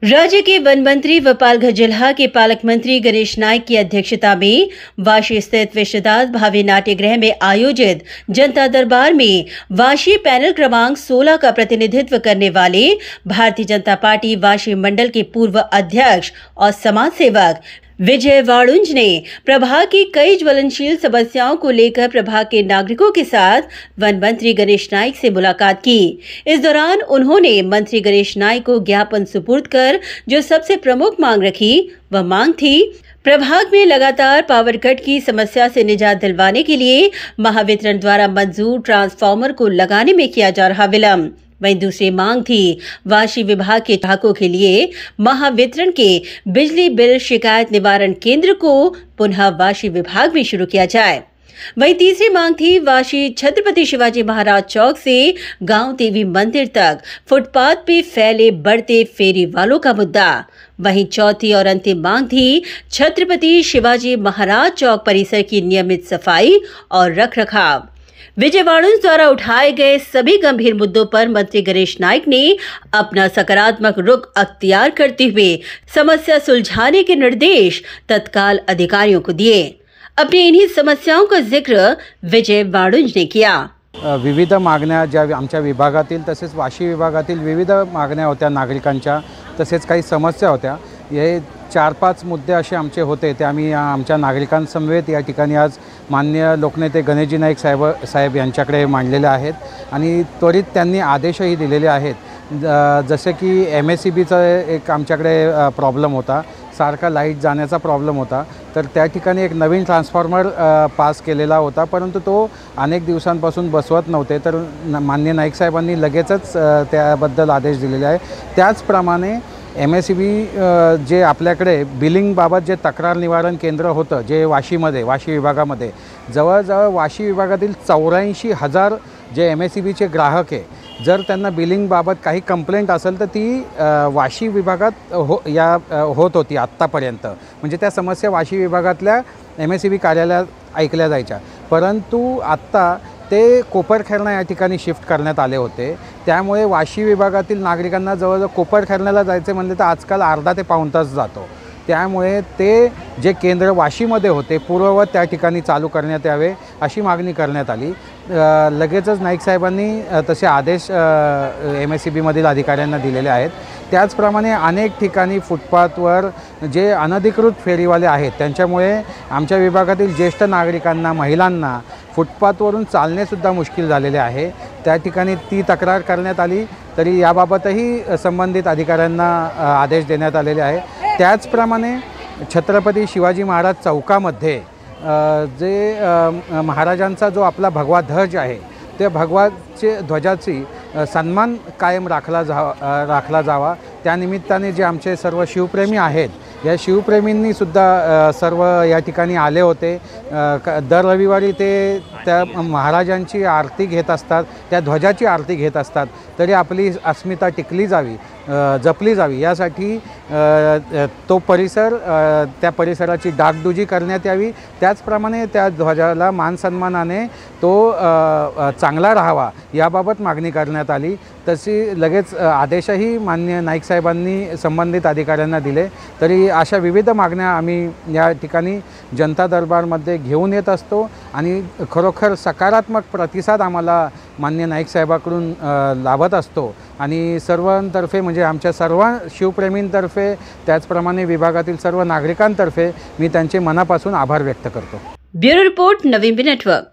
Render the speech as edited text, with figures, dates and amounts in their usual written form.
राज्य के वन मंत्री व पालघर जिला के पालक मंत्री गणेश नाइक की अध्यक्षता में वाशी स्थित विश्वदास भावे नाट्यगृह में आयोजित जनता दरबार में वाशी पैनल क्रमांक 16 का प्रतिनिधित्व करने वाले भारतीय जनता पार्टी वाशी मंडल के पूर्व अध्यक्ष और समाज सेवक विजय वाणुंज ने प्रभाग की कई ज्वलनशील समस्याओं को लेकर प्रभाग के नागरिकों के साथ वन मंत्री गणेश नाइक से मुलाकात की। इस दौरान उन्होंने मंत्री गणेश नाइक को ज्ञापन सुपुर्द कर जो सबसे प्रमुख मांग रखी वह मांग थी प्रभाग में लगातार पावर कट की समस्या से निजात दिलवाने के लिए महावितरण द्वारा मंजूर ट्रांसफार्मर को लगाने में किया जा रहा विलंब। वहीं दूसरी मांग थी वाशी विभाग के ग्राहकों के लिए महावितरण के बिजली बिल शिकायत निवारण केंद्र को पुनः वाशी विभाग में शुरू किया जाए। वहीं तीसरी मांग थी वाशी छत्रपति शिवाजी महाराज चौक से गांव देवी मंदिर तक फुटपाथ पे फैले बढ़ते फेरी वालों का मुद्दा। वहीं चौथी और अंतिम मांग थी छत्रपति शिवाजी महाराज चौक परिसर की नियमित सफाई और रखरखाव। विजय वाणुंज द्वारा उठाए गए सभी गंभीर मुद्दों पर मंत्री गणेश नाइक ने अपना सकारात्मक रुख अख्तियार करते हुए समस्या सुलझाने के निर्देश तत्काल अधिकारियों को दिए। अपनी इन्हीं समस्याओं का जिक्र विजय वाणुंज ने किया। विविध मागण्या ज्या आमच्या विभागातील तसेच वाशी विभागातील विविध मागण्या होत्या नागरिकांच्या, तसेच काही समस्या होत्या। हे 4-5 मुद्दे असे आमचे होते ते आम्ही आमच्या नागरिकांसमवेत या ठिकाणी आज माननीय लोकनेते गणेशजी नाईक साहेब यांच्याकडे मांडलेले आहेत आणि त्वरित त्यांनी आदेशही दिलेले आहेत। जसे की MSEBचा एक आमच्याकडे प्रॉब्लेम होता, सारखा लाईट जाण्याचा प्रॉब्लेम होता, तर त्या ठिकाणी एक नवीन ट्रान्सफॉर्मर पास केलेला होता, परंतु तो अनेक दिवसांपासून बसवत नव्हते, तर माननीय नाईक साहेबांनी लगेचच त्याबद्दल आदेश दिलेले आहे। त्याचप्रमाणे MSEB जे आपल्याकडे बिलिंगबाबत जे तक्रार निवारण केंद्र होतं जे वाशी विभागामध्ये जवळजवळ वाशी विभागातील 84,000 जे MSEBचे ग्राहक आहे, जर त्यांना बिलिंगबाबत काही कंप्लेंट असेल तर ती वाशी विभागात होत होती आत्तापर्यंत। म्हणजे त्या समस्या वाशी विभागातल्या MSEB कार्यालयात ऐकल्या जायच्या, परंतु आत्ता ते कोपरखैरणा या ठिकाणी शिफ्ट करण्यात आले होते। त्यामुळे वाशी विभागातील नागरिकांना जवळजवळ कोपरखैरण्याला जायचे म्हणले तर आजकाल अर्धा ते पाऊण तास जातो। त्यामुळे ते जे केंद्र वाशीमध्ये होते पूर्ववत त्या ठिकाणी चालू करण्यात यावे अशी मागणी करण्यात आली। लगेचच नाईक साहेबांनी तसे आदेश MSEBमधील अधिकाऱ्यांना दिलेले आहेत। त्याचप्रमाणे अनेक ठिकाणी फुटपाथवर जे अनधिकृत फेरीवाले आहेत त्यांच्यामुळे आमच्या विभागातील ज्येष्ठ नागरिकांना, महिलांना फुटपाथवरून चालणेसुद्धा मुश्किल झालेले आहे। त्या ठिकाणी ती तक्रार करण्यात आली तरी याबाबतही संबंधित अधिकाऱ्यांना आदेश देण्यात आलेले आहे। त्याचप्रमाणे छत्रपती शिवाजी महाराज चौकामध्ये जे महाराजांचा जो आपला भगवा ध्वज आहे त्या भगवाचे ध्वजाची सन्मान कायम राखला जावा। त्यानिमित्ताने जे आमचे सर्व शिवप्रेमी आहेत या शिवप्रेमींनीसुद्धा सर्व या ठिकाणी आले होते। दर रविवारी ते त्या महाराजांची आरती घेत असतात, त्या ध्वजाची आरती घेत असतात, तरी आपली अस्मिता टिकली जावी, जपली जावी यासाठी तो परिसर, त्या परिसराची डागडुजी करण्यात यावी। त्याचप्रमाणे त्या ध्वजाला मानसन्मानाने तो चांगला राहावा याबाबत मागणी करण्यात आली। तशी लगेच आदेशही माननीय नाईक साहेबांनी संबंधित अधिकाऱ्यांना दिले। तरी अशा विविध मागण्या आम्ही या ठिकाणी जनता दरबारमध्ये घेऊन येत असतो आणि खरोखर सकारात्मक प्रतिसाद आम्हाला माननीय नाईक साहेबांकडून लाभत असतो आणि सर्वांतर्फे म्हणजे आमच्या सर्व शिवप्रेमींतर्फे त्याचप्रमाणे विभागातील सर्व नागरिकांतर्फे मी त्यांचे मनापासून आभार व्यक्त करतो। ब्युरो रिपोर्ट, नवीन नेटवर्क।